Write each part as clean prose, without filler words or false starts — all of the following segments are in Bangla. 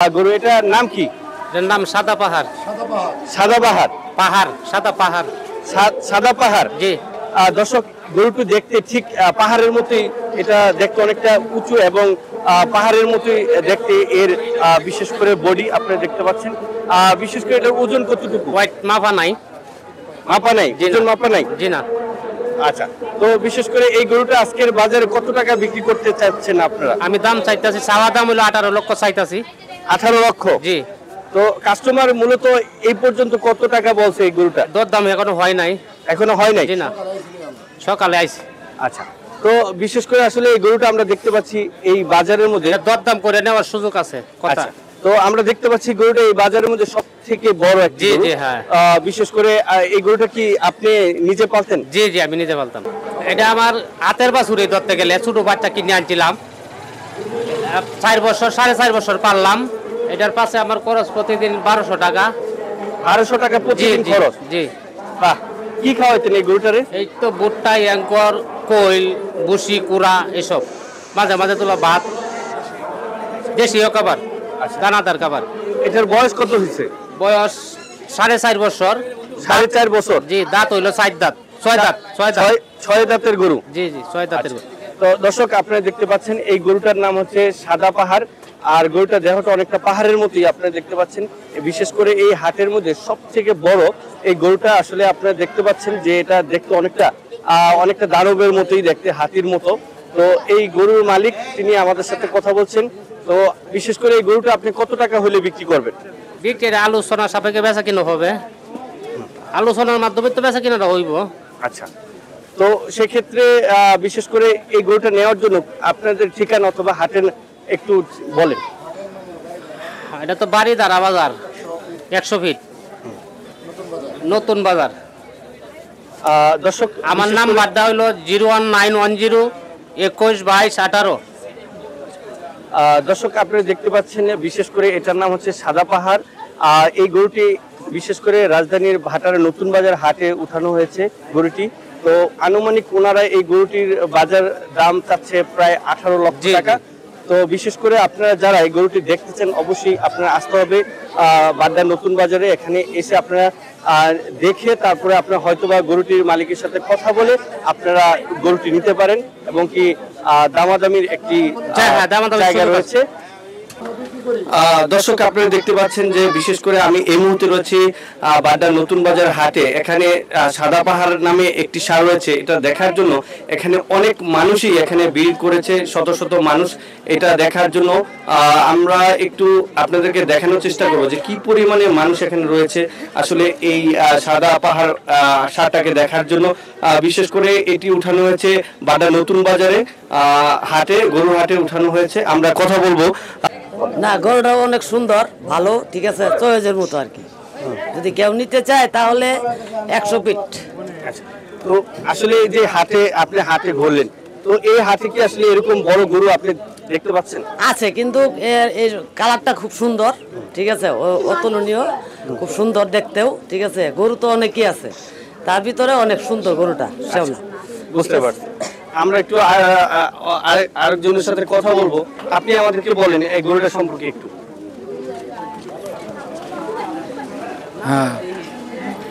গরু এটার নাম কি? এর নাম সাদা পাহাড়। সাদা পাহাড়। পাহাড় সাদা পাহাড়। সাদা পাহাড়। জি দর্শক, গরুটি দেখতে ঠিক পাহাড়ের মতোই, এটা দেখতে অনেকটা উঁচু এবং পাহাড়ের মতোই দেখতে। এর বিশেষ করে বডি আপনারা দেখতে পাচ্ছেন। বিশেষ করে এটার ওজন কতটুকু? হোয়াইট মাপা নাই। মাপা নাই? ওজন মাপা নাই? জি না। আচ্ছা, তো বিশেষ করে এই গরুটা আজকের বাজারে কত টাকা বিক্রি করতে চাচ্ছেন আপনারা? আমি দাম চাইতাছি, চাওয়া দাম হলো 18 লক্ষ চাইতাছি। 18 লক্ষ? জি। তো কাস্টমার মূলত এই পর্যন্ত কত টাকা বলছে এই গরুটা? দর দাম এখনো হয় নাই। এখনো হয় নাই? জি না, সকালে আইছি। আচ্ছা, তো বিশেষ করে আসলে এই গরুটা আমরা দেখতে পাচ্ছি এই বাজারের মধ্যে দর দাম করে নেওয়ার সুযোগ আছে কথা। আচ্ছা, তো আমরা দেখতে পাচ্ছি গরুটা এই বাজারের মধ্যে সব থেকে বড় একটা জি গরু। জি হ্যাঁ। বিশেষ করে এই গরুটা কি আপনি নিজে পালতেন? জি জি আমি নিজে পালতাম। এটা আমার হাতের বাছুর। এই ধরতে গেলে ছোট বাচ্চা কিনে আনছিলাম, 4 বছর 4.5 বছর পাললাম। এটার পাশে আমার খরচ প্রতিদিন 1200 টাকা। 1200 টাকা প্রতিদিন খরচ? জি। বাহ, কি খাওয়াইতেন এই গরুটারে? এই তো ভুট্টা, অ্যাঙ্কর, কোয়েল, বুসি, কুড়া এসব, মাঝে মাঝে তোলা ভাত, দেশীয় খাবার, দানাদার খাবার। এটার বয়স কত হয়েছে? বয়স 4.5 বছর। 4.5 বছর? জি। দাঁত হইলো 4 দাঁত, 6 দাঁত, 6 দাঁত। 6 দাঁতের গরু? জি জি 6 দাঁতের গরু। তো দর্শক, আপনারা দেখতে পাচ্ছেন এই গরুটার নাম হচ্ছে সাদা পাহাড়। আর গরুটা দেহটা অনেকটা পাহাড়ের মতোই আপনারা দেখতে পাচ্ছেন। বিশেষ করে এই হাটের মধ্যে সব থেকে বড় এই গরুটা। আসলে আপনারা দেখতে পাচ্ছেন যে এটা দেখতে অনেকটা দানবের মতোই দেখতে, হাতির মতো। তো এই গরুর মালিক তিনি আমাদের সাথে কথা বলছেন। তো বিশেষ করে এই গরুটা আপনি কত টাকা হলে বিক্রি করবেন? বিক্রির আলোচনা সাপেক্ষে বেচা কিনা হবে, আলোচনার মাধ্যমে তো বেচা কিনাটা হইব। আচ্ছা, তো সেক্ষেত্রে বিশেষ করে এই গরুটা নেওয়ার জন্য আপনাদের ঠিকানা অথবা হাটের একটু বলেন। এটা তো বাড়ি দাঁড়া বাজার, 100 ফিট, নতুন বাজার। দর্শক, আমার নাম বাড্ডা হইলো 01910 21 22 18। দর্শক, আপনারা দেখতে পাচ্ছেন বিশেষ করে এটার নাম হচ্ছে সাদা পাহাড়। এই গরুটি বিশেষ করে রাজধানীর ভাটার নতুন বাজার হাটে উঠানো হয়েছে গরুটি। তো আনুমানিক ওনারা এই গরুটির বাজার দাম চাচ্ছে প্রায় 18 লক্ষ টাকা। তো বিশেষ করে আপনারা যারা এই গরুটি দেখতেছেন অবশ্যই আপনারা আসতে হবে বাড্ডার নতুন বাজারে। এখানে এসে আপনারা দেখে তারপরে আপনারা হয়তোবা গরুটির মালিকের সাথে কথা বলে আপনারা গরুটি নিতে পারেন, এবং কি দামাদামির একটি জায়গা রয়েছে। দর্শক, আপনারা দেখতে পাচ্ছেন যে বিশেষ করে আমি এই মুহূর্তে রয়েছি বাড্ডার নতুন বাজার হাটে। এখানে সাদা পাহাড় নামে একটি সার রয়েছে, এটা দেখার জন্য এখানে অনেক মানুষই এখানে ভিড় করেছে, শত শত মানুষ এটা দেখার জন্য। আমরা একটু আপনাদেরকে দেখানোর চেষ্টা করবো যে কি পরিমাণে মানুষ এখানে রয়েছে আসলে এই সাদা পাহাড় সারটাকে দেখার জন্য। বিশেষ করে এটি উঠানো হয়েছে বাড্ডার নতুন বাজারে হাটে, গরু হাটে উঠানো হয়েছে। আমরা কথা বলবো। না, গরুটা অনেক সুন্দর, ভালো, ঠিক আছে, চয়েজের মতো আর কি। যদি কেউ নিতে চায় তাহলে 100 ফিট। তো আসলে এই যে হাটে আপনি হাটে ঘুরলেন, তো এই হাটে কি আসলে এরকম বড় গরু আপনি দেখতে পাচ্ছেন? আছে, কিন্তু এর কালারটা খুব সুন্দর, ঠিক আছে, অতুলনীয়, খুব সুন্দর দেখতেও, ঠিক আছে। গরু তো অনেকই আছে, তার ভিতরে অনেক সুন্দর গরুটা। বুঝতে পারছি। আমরা একটু আরেকজনের সাথে কথা বলবো। আপনি আমাদেরকে বলেন এই গরুটা সম্পর্কে একটু। হ্যাঁ,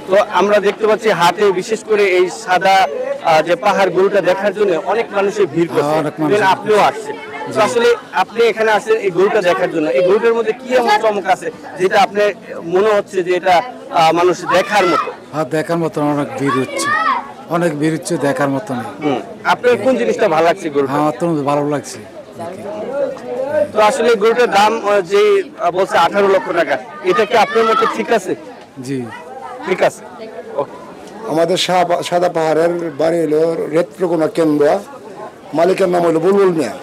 তো আমরা দেখতে পাচ্ছি হাটে বিশেষ করে এই সাদা যে পাহাড় গরুটা দেখার জন্য অনেক মানুষের ভিড় করছে, আপনিও আসছেন। তো আসলে আপনি এখানে আসেন এই গরুটা দেখার জন্য। এই গরুটার মধ্যে কি এমন চমক আছে যেটা আপনি মনে হচ্ছে যে এটা মানুষ দেখার মতো? হ্যাঁ, দেখার মতন অনেক ভিড় হচ্ছে, অনেক ভিড় হচ্ছে, দেখার মতন। আপনার কোন জিনিসটা ভালো লাগছে গরুটা? আমার তো ভালো লাগছে। তো আসলে গরুটার দাম যে বলছে 18 লক্ষ টাকা, এটা কি আপনার মতে ঠিক আছে? জি, ঠিক আছে। আমাদের সাদা পাহাড়ের বাড়ি হলো রেত্রকোনা কেন্দ্র, মালিকের নাম হলো বুলবুল মিয়া।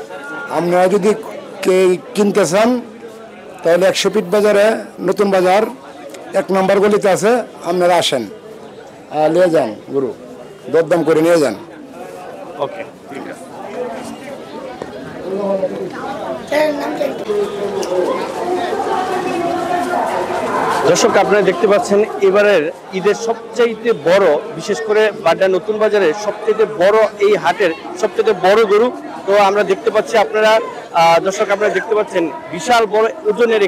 আপনারা যদি কিনতে চান তাহলে 100 ফিট বাজারে, নতুন বাজার 1 নম্বর গলিতে আছে, আপনারা আসেন আর নিয়ে যান, গরু দরদাম করে নিয়ে যান। ওকে, ঠিক আছে। দর্শক, আপনারা দেখতে পাচ্ছেন এবারের ঈদের সবচাইতে বড়, বিশেষ করে বাড্ডা নতুন বাজারে সবচেয়ে বড় এই হাটের সবচেয়ে বড় গরু। তো আমরা দেখতে পাচ্ছি, আপনারা দর্শক আপনারা দেখতে পাচ্ছেন বিশাল বড় ওজনের